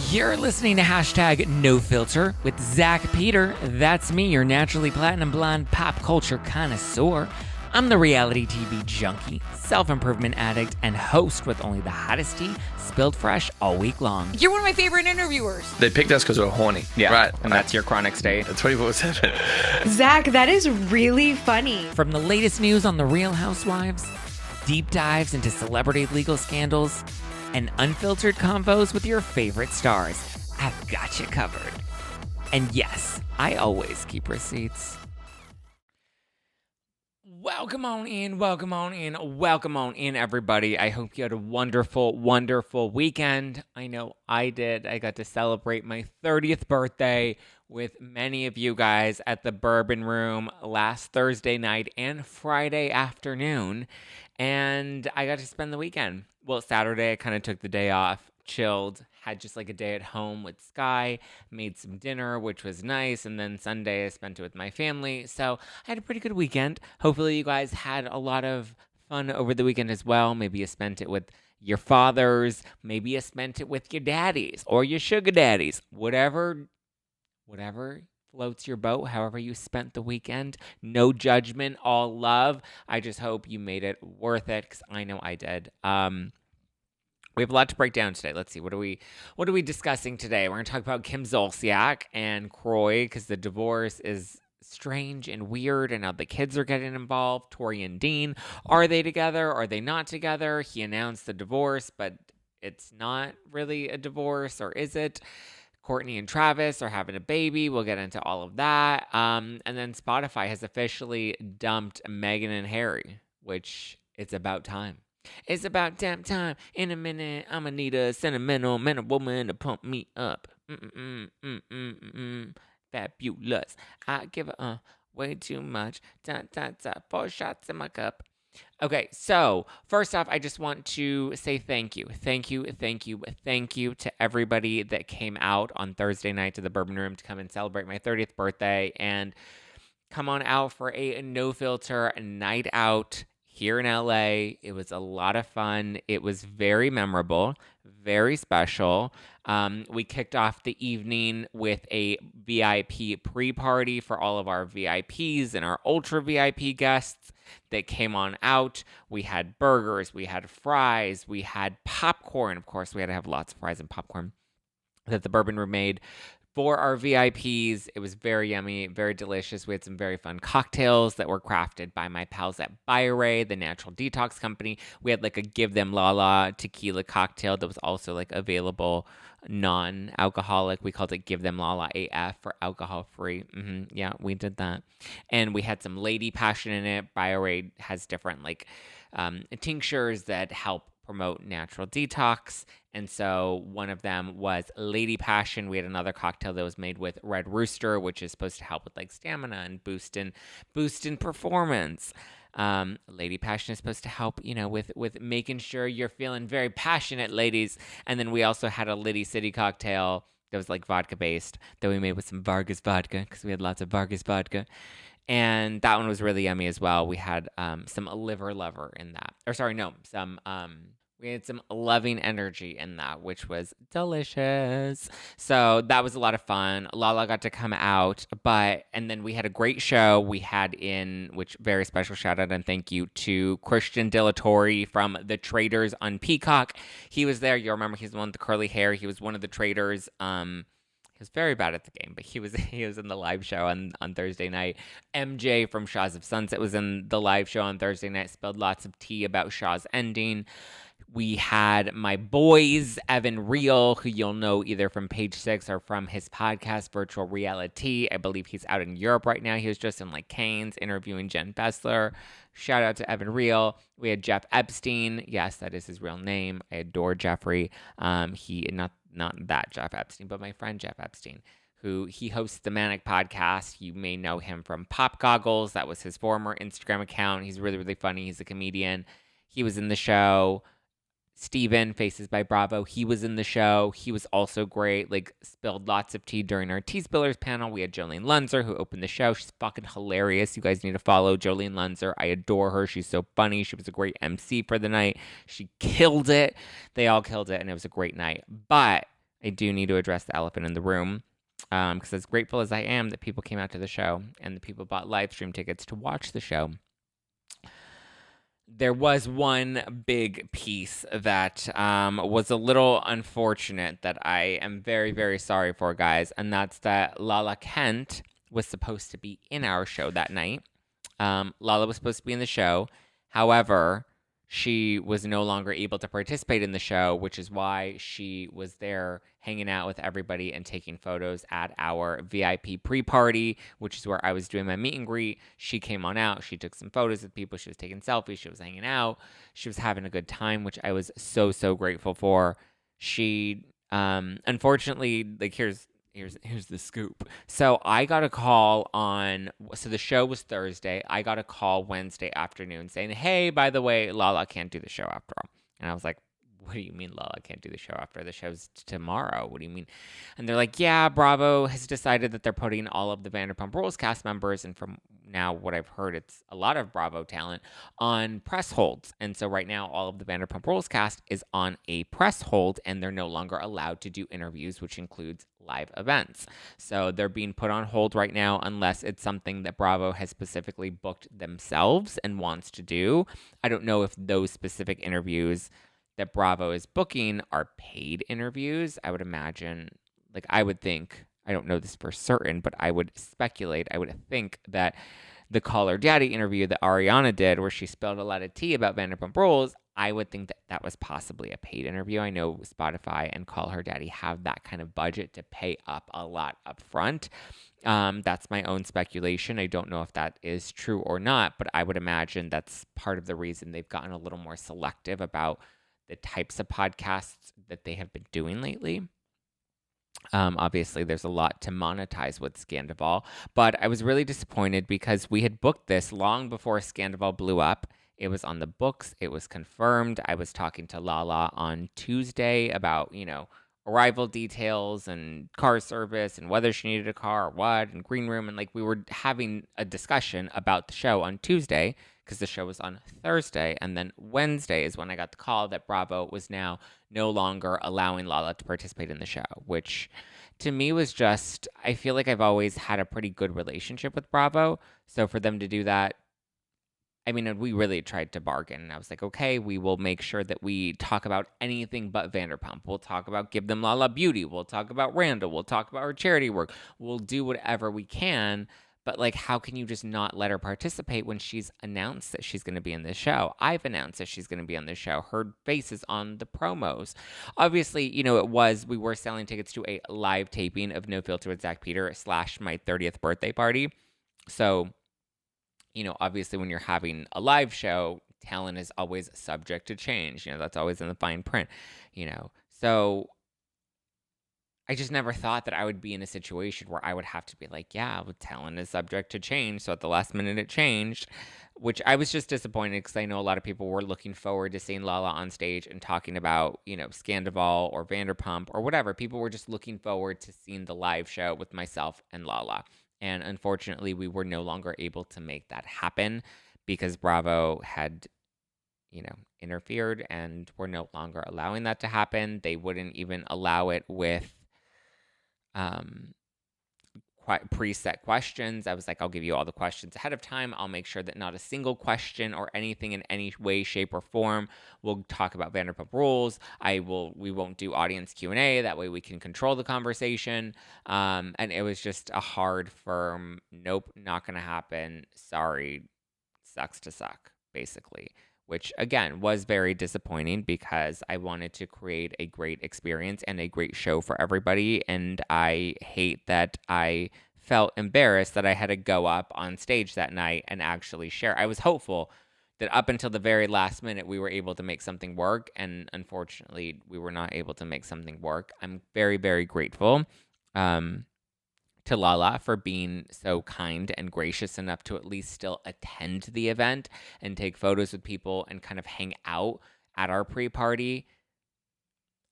You're listening to hashtag No Filter with Zack Peter. That's me, your naturally platinum blonde pop culture connoisseur. I'm the reality TV junkie, self-improvement addict, and host with only the hottest tea spilled fresh all week long. You're one of my favorite interviewers. They picked us because we're horny. Yeah, right. And that's your chronic state. 24/7. Zach, that is really funny. From the latest news on the Real Housewives, deep dives into celebrity legal scandals, and unfiltered convos with your favorite stars, I've got you covered. And yes, I always keep receipts. Welcome on in, everybody. I hope you had a wonderful, wonderful weekend. I know I did. I got to celebrate my 30th birthday with many of you guys at the Bourbon Room last Thursday night and Friday afternoon. And I got to spend the weekend. Well, Saturday, I kind of took the day off, chilled, had just like a day at home with Sky, made some dinner, which was nice. And then Sunday, I spent it with my family. So I had a pretty good weekend. Hopefully, you guys had a lot of fun over the weekend as well. Maybe you spent it with your fathers. Maybe you spent it with your daddies or your sugar daddies. Whatever floats your boat, however you spent the weekend. No judgment, all love. I just hope you made it worth it, because I know I did. We have a lot to break down today. Let's see. What are we discussing today? We're going to talk about Kim Zolciak and Kroy, because the divorce is strange and weird, and now the kids are getting involved. Tori and Dean, are they together? Are they not together? He announced the divorce, but it's not really a divorce, or is it? Kourtney and Kravis are having a baby. We'll get into all of that. And then Spotify has officially dumped Meghan and Harry, which it's about time. It's about damn time. In a minute, I'ma need a sentimental man or woman to pump me up. Fabulous. I give her way too much. 4 shots in my cup. Okay, so first off, I just want to say thank you to everybody that came out on Thursday night to the Bourbon Room to come and celebrate my 30th birthday and come on out for a no filter night out here in LA. It was a lot of fun. It was very memorable, very special. We kicked off the evening with a VIP pre-party for all of our VIPs and our ultra VIP guests that came on out. We had burgers, we had fries, we had popcorn. Of course, we had to have lots of fries and popcorn that the Bourbon Room made for our VIPs. It was very yummy, very delicious. We had some very fun cocktails that were crafted by my pals at Biermann, the natural detox company. We had like a Give Them Lala tequila cocktail that was also like available non-alcoholic. We called it Give Them Lala AF for alcohol-free. Yeah, we did that. And we had some Lady Passion in it. Biermann has different like tinctures that help promote natural detox. And so one of them was Lady Passion. We had another cocktail that was made with Red Rooster, which is supposed to help with like stamina and boost in performance. Lady Passion is supposed to help, with making sure you're feeling very passionate, ladies. And then we also had a Liddy City cocktail that was like vodka based that we made with some Vargas vodka, because we had lots of Vargas vodka. And that one was really yummy as well. We had some liver lover in that. We had some loving energy in that, which was delicious. So that was a lot of fun. Lala got to come out, and then we had a great show. We had which very special shout out and thank you to Christian Tori from The Traders on Peacock. He was there. You'll remember he's the one with the curly hair. He was one of the traders. He was very bad at the game, but he was in the live show on Thursday night. MJ from Shaws of Sunset was in the live show on Thursday night, spilled lots of tea about Shaw's ending. We had my boys, Evan Real, who you'll know either from Page 6 or from his podcast, Virtual Reality. I believe he's out in Europe right now. He was just in like Canes interviewing Jen Bessler. Shout out to Evan Real. We had Jeff Epstein. Yes, that is his real name. I adore Jeffrey. Not that Jeff Epstein, but my friend Jeff Epstein, who he hosts the Manic podcast. You may know him from Pop Goggles. That was his former Instagram account. He's really, really funny. He's a comedian. He was in the show. Steven, Faces by Bravo, he was in the show. He was also great, like spilled lots of tea during our Tea Spillers panel. We had Jolene Lunzer, who opened the show. She's fucking hilarious. You guys need to follow Jolene Lunzer. I adore her. She's so funny. She was a great MC for the night. She killed it. They all killed it, and it was a great night. But I do need to address the elephant in the room. Because as grateful as I am that people came out to the show and the people bought live stream tickets to watch the show, there was one big piece that was a little unfortunate that I am very, very sorry for, guys. And that's that Lala Kent was supposed to be in our show that night. Lala was supposed to be in the show. However, she was no longer able to participate in the show, which is why she was there hanging out with everybody and taking photos at our VIP pre-party, which is where I was doing my meet and greet. She came on out. She took some photos with people. She was taking selfies. She was hanging out. She was having a good time, which I was so, so grateful for. She, unfortunately, like, here's the scoop. So I got a call so the show was Thursday. I got a call Wednesday afternoon saying, hey, by the way, Lala can't do the show after all. And I was like, what do you mean Lala can't do the show after? The show's tomorrow. What do you mean? And they're like, yeah, Bravo has decided that they're putting all of the Vanderpump Rules cast members, and from now what I've heard, it's a lot of Bravo talent, on press holds. And so right now all of the Vanderpump Rules cast is on a press hold, and they're no longer allowed to do interviews, which includes live events. So they're being put on hold right now unless it's something that Bravo has specifically booked themselves and wants to do. I don't know if those specific interviews that Bravo is booking are paid interviews. I would imagine, like, I would think, I don't know this for certain, but I would speculate, I would think that the Call Her Daddy interview that Ariana did, where she spilled a lot of tea about Vanderpump Rules, I would think that that was possibly a paid interview. I know Spotify and Call Her Daddy have that kind of budget to pay up a lot up front. That's my own speculation. I don't know if that is true or not, but I would imagine that's part of the reason they've gotten a little more selective about the types of podcasts that they have been doing lately. Obviously, there's a lot to monetize with Scandival, but I was really disappointed because we had booked this long before Scandival blew up. It was on the books. It was confirmed. I was talking to Lala on Tuesday about, arrival details and car service and whether she needed a car or what, and green room. And like, we were having a discussion about the show on Tuesday because the show was on Thursday. And then Wednesday is when I got the call that Bravo was now no longer allowing Lala to participate in the show, which to me was just, I feel like I've always had a pretty good relationship with Bravo. So for them to do that, I mean, we really tried to bargain. And I was like, okay, we will make sure that we talk about anything but Vanderpump. We'll talk about Give Them Lala Beauty. We'll talk about Randall. We'll talk about her charity work. We'll do whatever we can. But, like, how can you just not let her participate when she's announced that she's going to be in this show? I've announced that she's going to be on this show. Her face is on the promos. Obviously, we were selling tickets to a live taping of No Filter with Zach Peter / my 30th birthday party. So, obviously when you're having a live show, talent is always subject to change. That's always in the fine print, So I just never thought that I would be in a situation where I would have to be like, yeah, well, talent is subject to change. So at the last minute it changed, which I was just disappointed because I know a lot of people were looking forward to seeing Lala on stage and talking about, Scandival or Vanderpump or whatever. People were just looking forward to seeing the live show with myself and Lala. And unfortunately, we were no longer able to make that happen because Bravo had, interfered and were no longer allowing that to happen. They wouldn't even allow it with preset questions. I was like, I'll give you all the questions ahead of time. I'll make sure that not a single question or anything in any way, shape, or form will talk about Vanderpump Rules. We won't do audience Q&A. That way we can control the conversation. And it was just a hard, firm, nope, not going to happen. Sorry, sucks to suck, basically. Which, again, was very disappointing because I wanted to create a great experience and a great show for everybody. And I hate that I felt embarrassed that I had to go up on stage that night and actually share. I was hopeful that up until the very last minute, we were able to make something work. And unfortunately, we were not able to make something work. I'm very, very grateful to Lala for being so kind and gracious enough to at least still attend the event and take photos with people and kind of hang out at our pre-party.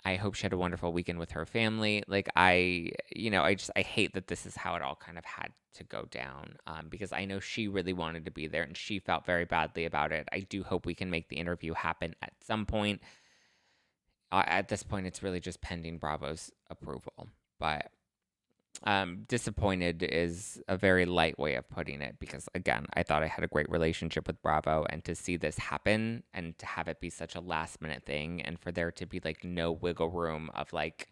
I hope she had a wonderful weekend with her family. Like, I hate that this is how it all kind of had to go down, because I know she really wanted to be there and she felt very badly about it. I do hope we can make the interview happen at some point. At this point, it's really just pending Bravo's approval. But disappointed is a very light way of putting it because, again, I thought I had a great relationship with Bravo, and to see this happen and to have it be such a last minute thing, and for there to be like no wiggle room of like,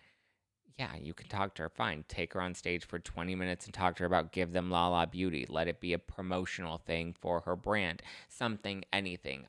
yeah, you can talk to her, fine, take her on stage for 20 minutes and talk to her about Give Them Lala Beauty, let it be a promotional thing for her brand, something, anything.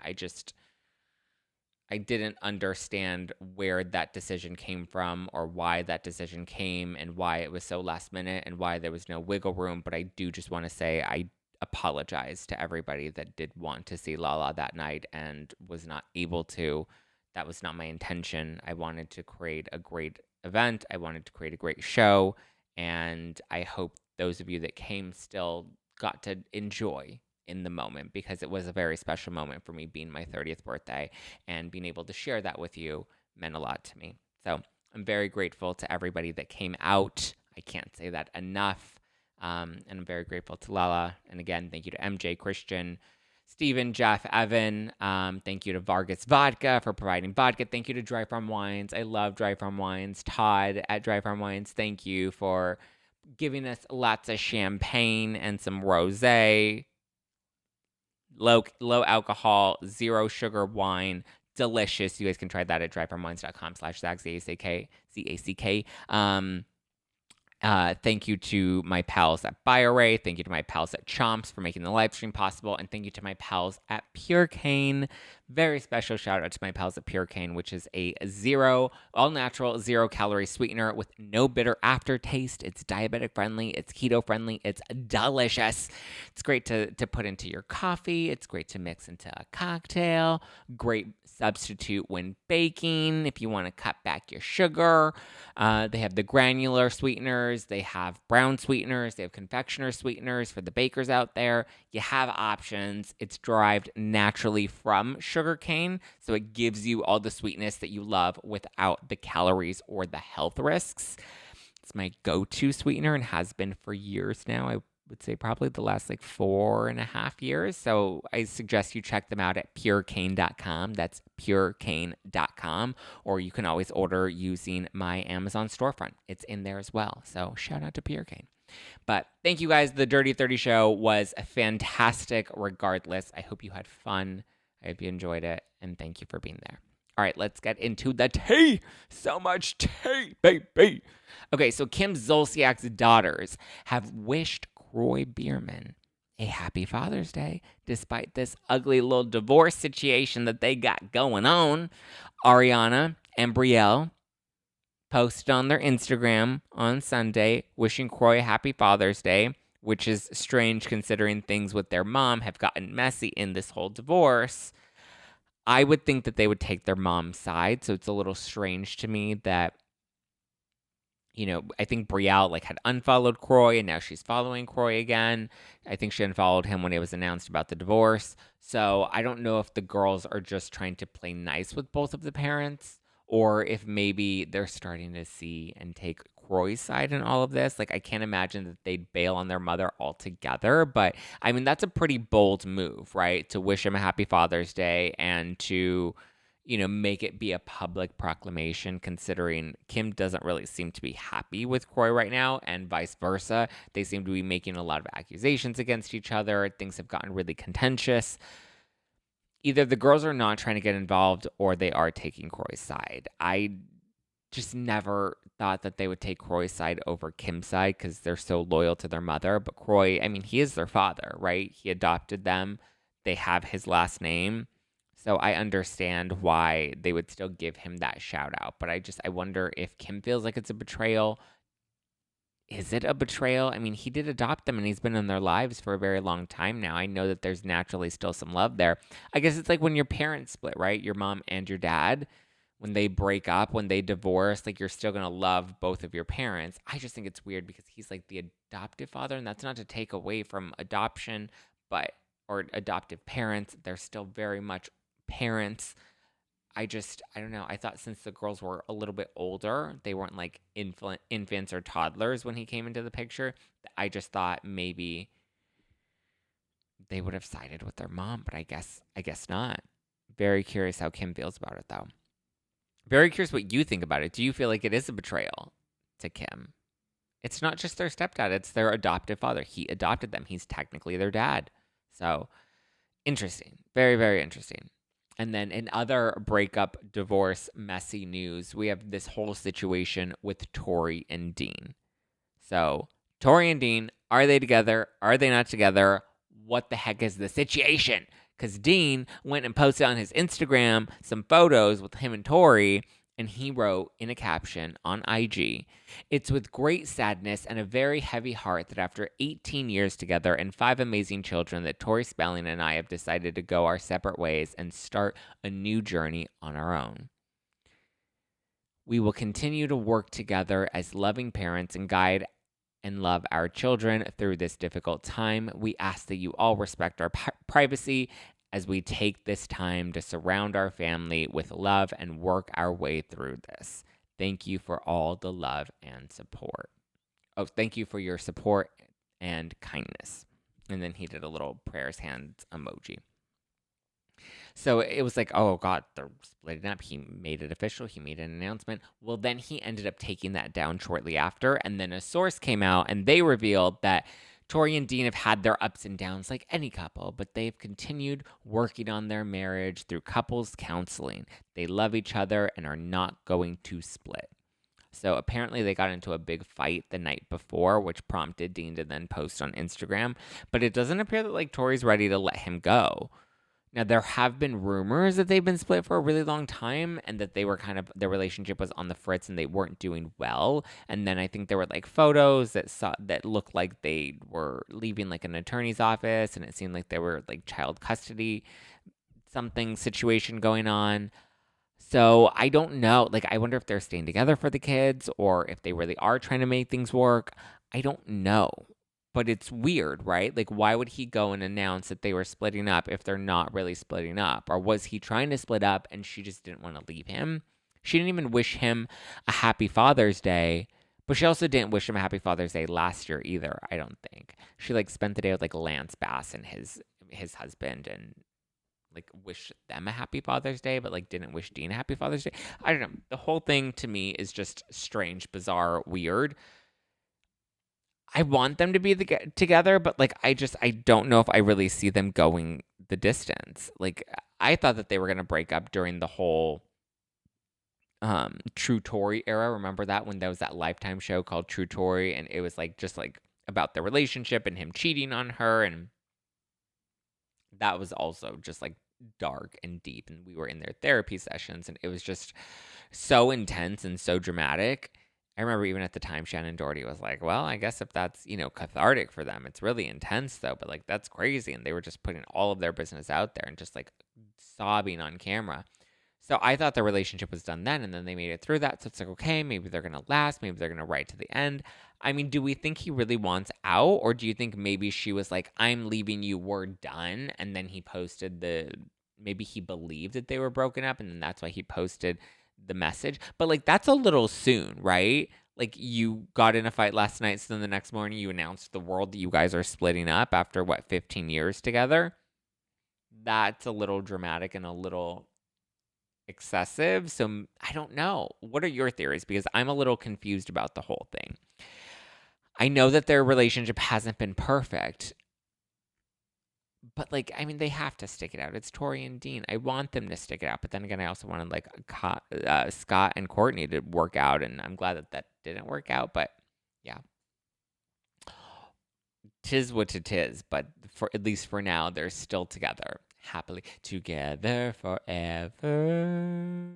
I didn't understand where that decision came from or why that decision came and why it was so last minute and why there was no wiggle room. But I do just want to say I apologize to everybody that did want to see Lala that night and was not able to. That was not my intention. I wanted to create a great event. I wanted to create a great show. And I hope those of you that came still got to enjoy in the moment, because it was a very special moment for me, being my 30th birthday, and being able to share that with you meant a lot to me. So I'm very grateful to everybody that came out. I can't say that enough. And I'm very grateful to Lala. And again, thank you to MJ, Christian, Steven, Jeff, Evan. Thank you to Vargas Vodka for providing vodka. Thank you to Dry Farm Wines. I love Dry Farm Wines. Todd at Dry Farm Wines, thank you for giving us lots of champagne and some rosé. Low alcohol, zero sugar wine. Delicious. You guys can try that at dryfarmwines.com/Zack, Zack. Thank you to my pals at BioRay. Thank you to my pals at Chomps for making the live stream possible. And thank you to my pals at Pure Cane. Very special shout out to my pals at Pure Cane, which is a all natural, 0-calorie sweetener with no bitter aftertaste. It's diabetic friendly. It's keto friendly. It's delicious. It's great to put into your coffee. It's great to mix into a cocktail. Great substitute when baking if you want to cut back your sugar. They have the granular sweeteners. They have brown sweeteners. They have confectioner sweeteners for the bakers out there. You have options. It's derived naturally from sugar cane, so it gives you all the sweetness that you love without the calories or the health risks. It's my go-to sweetener and has been for years now. I would say probably the last 4.5 years. So I suggest you check them out at purecane.com. That's purecane.com. Or you can always order using my Amazon storefront. It's in there as well. So shout out to Pure Cane. But thank you guys. The Dirty 30 show was fantastic regardless. I hope you had fun. I hope you enjoyed it. And thank you for being there. All right, let's get into the tea. So much tea, baby. Okay, so Kim Zolciak's daughters have wished Kroy Biermann a happy Father's Day, despite this ugly little divorce situation that they got going on. Ariana and Brielle posted on their Instagram on Sunday wishing Kroy a happy Father's Day, which is strange considering things with their mom have gotten messy in this whole divorce. I would think that they would take their mom's side, so it's a little strange to me that, I think Brielle had unfollowed Kroy and now she's following Kroy again. I think she unfollowed him when it was announced about the divorce. So I don't know if the girls are just trying to play nice with both of the parents, or if maybe they're starting to see and take Kroy's side in all of this. I can't imagine that they'd bail on their mother altogether, but I mean, that's a pretty bold move, right? To wish him a happy Father's Day and to, make it be a public proclamation, considering Kim doesn't really seem to be happy with Kroy right now, and vice versa. They seem to be making a lot of accusations against each other. Things have gotten really contentious. Either the girls are not trying to get involved or they are taking Kroy's side. I just never thought that they would take Kroy's side over Kim's side because they're so loyal to their mother. But Kroy, I mean, he is their father, right? He adopted them. They have his last name. So I understand why they would still give him that shout out. But I wonder if Kim feels like it's a betrayal. Is it a betrayal? I mean, he did adopt them and he's been in their lives for a very long time now. I know that there's naturally still some love there. I guess it's like when your parents split, right? Your mom and your dad, when they break up, when they divorce, you're still going to love both of your parents. I just think it's weird because he's the adoptive father, and that's not to take away from adoption, or adoptive parents. They're still very much parents. I don't know. I thought since the girls were a little bit older, they weren't infants or toddlers when he came into the picture. I just thought maybe they would have sided with their mom, but I guess not. Very curious how Kim feels about it, though. Very curious what you think about it. Do you feel like it is a betrayal to Kim? It's not just their stepdad, it's their adoptive father. He adopted them. He's technically their dad. So, interesting. Very, very interesting. And then in other breakup, divorce, messy news, we have this whole situation with Tori and Dean. So, Tori and Dean, are they together? Are they not together? What the heck is the situation? Because Dean went and posted on his Instagram some photos with him and Tori, and he wrote in a caption on IG, "It's with great sadness and a very heavy heart that after 18 years together and 5 amazing children that Tori Spelling and I have decided to go our separate ways and start a new journey on our own. We will continue to work together as loving parents and guide and love our children through this difficult time. We ask that you all respect our privacy as we take this time to surround our family with love and work our way through this. Thank you for all the love and support." Oh, thank you for your support and kindness. And then he did a little prayers hands emoji. So it was like, oh God, they're splitting up. He made it official. He made an announcement. Well, then he ended up taking that down shortly after. And then a source came out and they revealed that Tori and Dean have had their ups and downs like any couple, but they've continued working on their marriage through couples counseling. They love each other and are not going to split. So apparently they got into a big fight the night before, which prompted Dean to then post on Instagram. But it doesn't appear that like Tori's ready to let him go. Now, there have been rumors that they've been split for a really long time and that they were their relationship was on the fritz and they weren't doing well. And then I think there were like photos that looked like they were leaving like an attorney's office and it seemed like there were like child custody, something situation going on. So I don't know. Like, I wonder if they're staying together for the kids or if they really are trying to make things work. I don't know. But it's weird, right? Like, why would he go and announce that they were splitting up if they're not really splitting up? Or was he trying to split up and she just didn't want to leave him? She didn't even wish him a happy Father's Day, but she also didn't wish him a happy Father's Day last year either, I don't think. She, like, spent the day with, like, Lance Bass and his husband and, like, wished them a happy Father's Day, but, like, didn't wish Dean a happy Father's Day. I don't know. The whole thing to me is just strange, bizarre, weird. I want them to be together, but like I don't know if I really see them going the distance. Like I thought that they were gonna break up during the whole True Tori era. Remember that when there was that Lifetime show called True Tori, and it was like just like about the relationship and him cheating on her, and that was also just like dark and deep. And we were in their therapy sessions, and it was just so intense and so dramatic. I remember even at the time, Shannon Doherty was like, well, I guess if that's, cathartic for them, it's really intense though, but like, that's crazy. And they were just putting all of their business out there and just like sobbing on camera. So I thought the relationship was done then, and then they made it through that. So it's like, okay, maybe they're going to last. Maybe they're going to ride to the end. I mean, do we think he really wants out? Or do you think maybe she was like, I'm leaving you, we're done. And then he posted maybe he believed that they were broken up. And then that's why he posted the message. But like that's a little soon, right? Like you got in a fight last night, so then the next morning you announced to the world that you guys are splitting up after 15 years together. That's a little dramatic and a little excessive. So I don't know. What are your theories? Because I'm a little confused about the whole thing. I know that their relationship hasn't been perfect. But, like, I mean, they have to stick it out. It's Tori and Dean. I want them to stick it out. But then again, I also wanted, like, Scott and Kourtney to work out. And I'm glad that didn't work out. But, yeah. Tis what it is. But at least for now, they're still together. Happily together forever.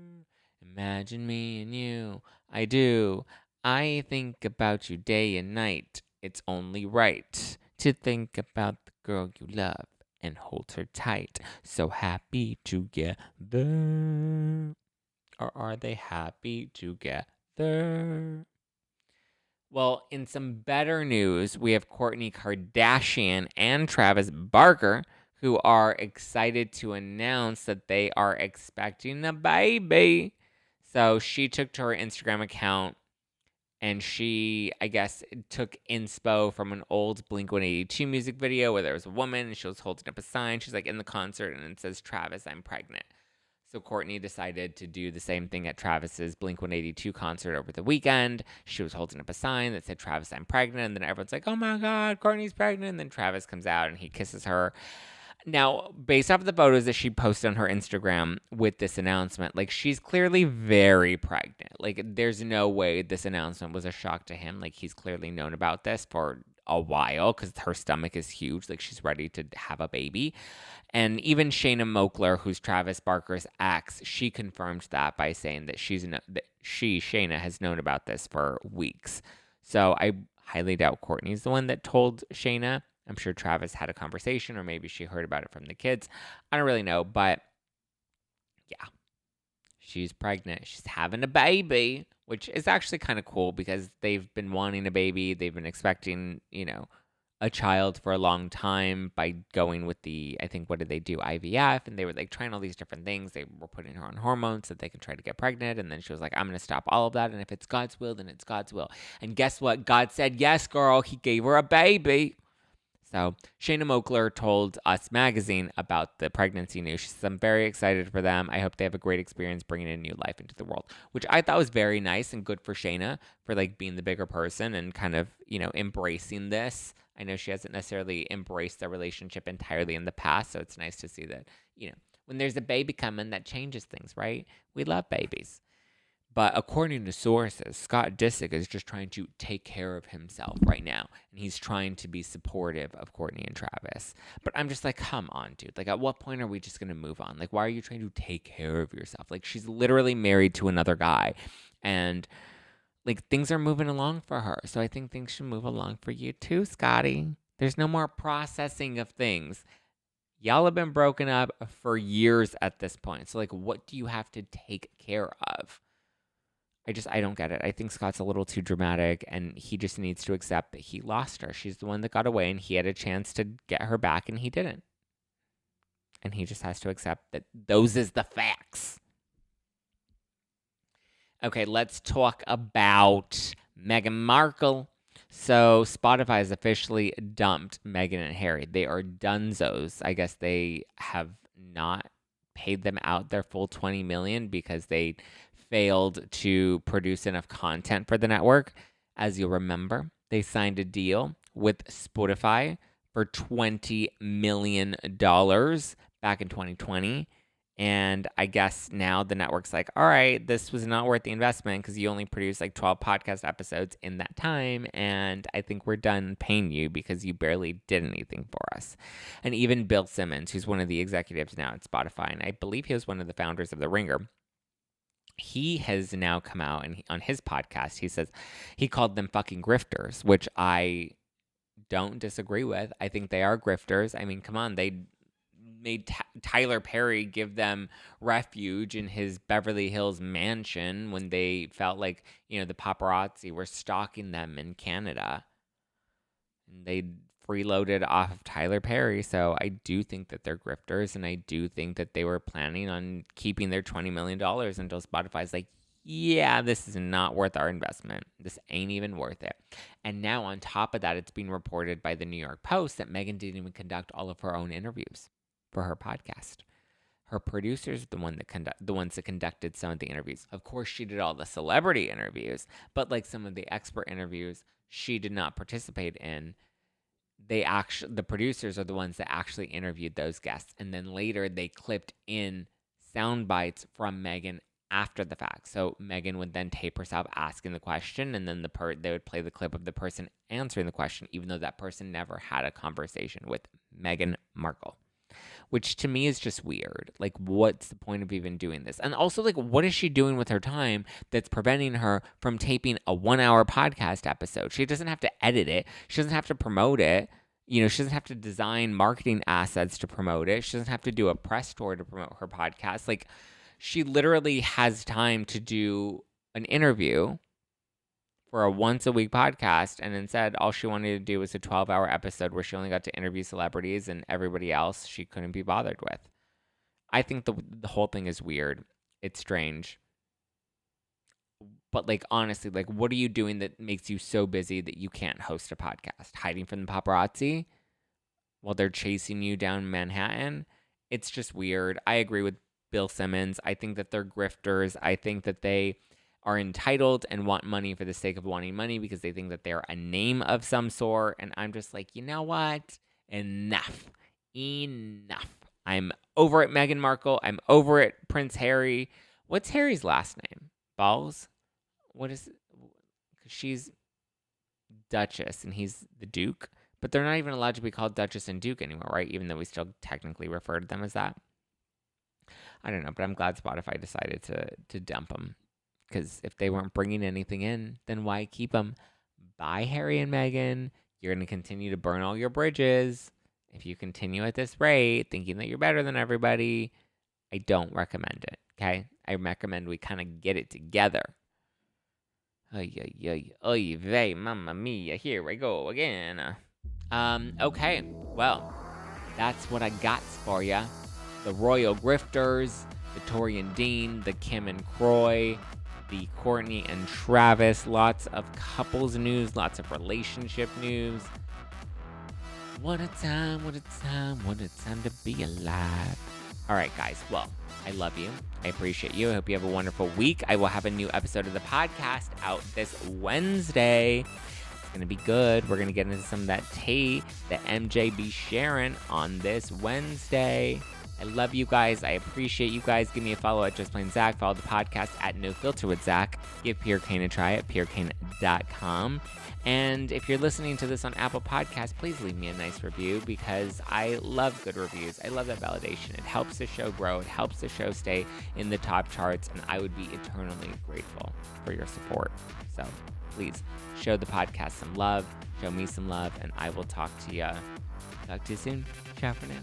Imagine me and you. I do. I think about you day and night. It's only right to think about the girl you love and hold her tight. So happy together. Or are they happy together? Well, in some better news, we have Kourtney Kardashian and Travis Barker, who are excited to announce that they are expecting a baby. So she took to her Instagram account and she, I guess, took inspo from an old Blink-182 music video where there was a woman and she was holding up a sign. She's like in the concert and it says, Travis, I'm pregnant. So Kourtney decided to do the same thing at Travis's Blink-182 concert over the weekend. She was holding up a sign that said, Travis, I'm pregnant. And then everyone's like, oh my God, Kourtney's pregnant. And then Travis comes out and he kisses her. Now, based off of the photos that she posted on her Instagram with this announcement, like, she's clearly very pregnant. Like, there's no way this announcement was a shock to him. Like, he's clearly known about this for a while because her stomach is huge. Like, she's ready to have a baby. And even Shayna Moakler, who's Travis Barker's ex, she confirmed that by saying that Shayna has known about this for weeks. So I highly doubt Kourtney's the one that told Shayna. I'm sure Travis had a conversation, or maybe she heard about it from the kids. I don't really know, but yeah, she's pregnant. She's having a baby, which is actually kind of cool because they've been wanting a baby. They've been expecting, a child for a long time by going with I think, what did they do? IVF. And they were like trying all these different things. They were putting her on hormones so that they could try to get pregnant. And then she was like, I'm going to stop all of that. And if it's God's will, then it's God's will. And guess what? God said, yes, girl. He gave her a baby. So Shayna Moakler told Us Magazine about the pregnancy news. She says, I'm very excited for them. I hope they have a great experience bringing a new life into the world, which I thought was very nice and good for Shayna for like being the bigger person and kind of, embracing this. I know she hasn't necessarily embraced their relationship entirely in the past. So it's nice to see that, when there's a baby coming, that changes things, right? We love babies. But according to sources, Scott Disick is just trying to take care of himself right now. And he's trying to be supportive of Kourtney and Travis. But I'm just like, come on, dude. Like, at what point are we just going to move on? Like, why are you trying to take care of yourself? Like, she's literally married to another guy. And, like, things are moving along for her. So I think things should move along for you too, Scotty. There's no more processing of things. Y'all have been broken up for years at this point. So, like, what do you have to take care of? I don't get it. I think Scott's a little too dramatic, and he just needs to accept that he lost her. She's the one that got away, and he had a chance to get her back, and he didn't. And he just has to accept that those is the facts. Okay, let's talk about Meghan Markle. So Spotify has officially dumped Meghan and Harry. They are dunzos. I guess they have not paid them out their full $20 million because they failed to produce enough content for the network. As you'll remember, they signed a deal with Spotify for $20 million back in 2020. And I guess now the network's like, all right, this was not worth the investment because you only produced like 12 podcast episodes in that time. And I think we're done paying you because you barely did anything for us. And even Bill Simmons, who's one of the executives now at Spotify, and I believe he was one of the founders of The Ringer, he has now come out and on his podcast, he says he called them fucking grifters, which I don't disagree with. I think they are grifters. I mean, come on, they made Tyler Perry give them refuge in his Beverly Hills mansion when they felt like, the paparazzi were stalking them in Canada. And they freeloaded off of Tyler Perry. So I do think that they're grifters, and I do think that they were planning on keeping their $20 million until Spotify's like, yeah, this is not worth our investment. This ain't even worth it. And now on top of that, it's being reported by the New York Post that Meghan didn't even conduct all of her own interviews for her podcast. Her producers are the ones that conducted some of the interviews. Of course, she did all the celebrity interviews, but like some of the expert interviews, she did not participate in. The producers are the ones that actually interviewed those guests, and then later they clipped in sound bites from Meghan after the fact. So Meghan would then tape herself asking the question, and then they would play the clip of the person answering the question, even though that person never had a conversation with Meghan Markle. Which to me is just weird. Like, what's the point of even doing this? And also, like, what is she doing with her time that's preventing her from taping a 1-hour podcast episode? She doesn't have to edit it. She doesn't have to promote it. She doesn't have to design marketing assets to promote it. She doesn't have to do a press tour to promote her podcast. Like, she literally has time to do an interview for a once-a-week podcast, and instead all she wanted to do was a 12-hour episode where she only got to interview celebrities, and everybody else she couldn't be bothered with. I think the whole thing is weird. It's strange. But, like, honestly, like, what are you doing that makes you so busy that you can't host a podcast? Hiding from the paparazzi while they're chasing you down Manhattan? It's just weird. I agree with Bill Simmons. I think that they're grifters. I think that they are entitled and want money for the sake of wanting money because they think that they're a name of some sort. And I'm just like, you know what? Enough. I'm over it, Meghan Markle. I'm over it, Prince Harry. What's Harry's last name? Balls? What is it? She's Duchess and he's the Duke. But they're not even allowed to be called Duchess and Duke anymore, right? Even though we still technically refer to them as that. I don't know, but I'm glad Spotify decided to dump them. Because if they weren't bringing anything in, then why keep them? Bye, Harry and Meghan. You're going to continue to burn all your bridges. If you continue at this rate, thinking that you're better than everybody, I don't recommend it, okay? I recommend we kind of get it together. Oy vey, mamma mia, here we go again. Okay, well, that's what I got for ya. The Royal Grifters, the Tori and Dean, the Kim and Kroy, the Kourtney and Kravis, lots of couples news, lots of relationship news. What a time, what a time, what a time to be alive. All right, guys, well, I love you. I appreciate you. I hope you have a wonderful week. I will have a new episode of the podcast out this Wednesday. It's going to be good. We're going to get into some of that tea that MJ be sharing on this Wednesday. I love you guys. I appreciate you guys. Give me a follow at Just Plain Zack. Follow the podcast at No Filter with Zack. Give Pure Cane a try at purecane.com. And if you're listening to this on Apple Podcasts, please leave me a nice review because I love good reviews. I love that validation. It helps the show grow. It helps the show stay in the top charts. And I would be eternally grateful for your support. So please show the podcast some love. Show me some love. And I will talk to you soon. Ciao for now.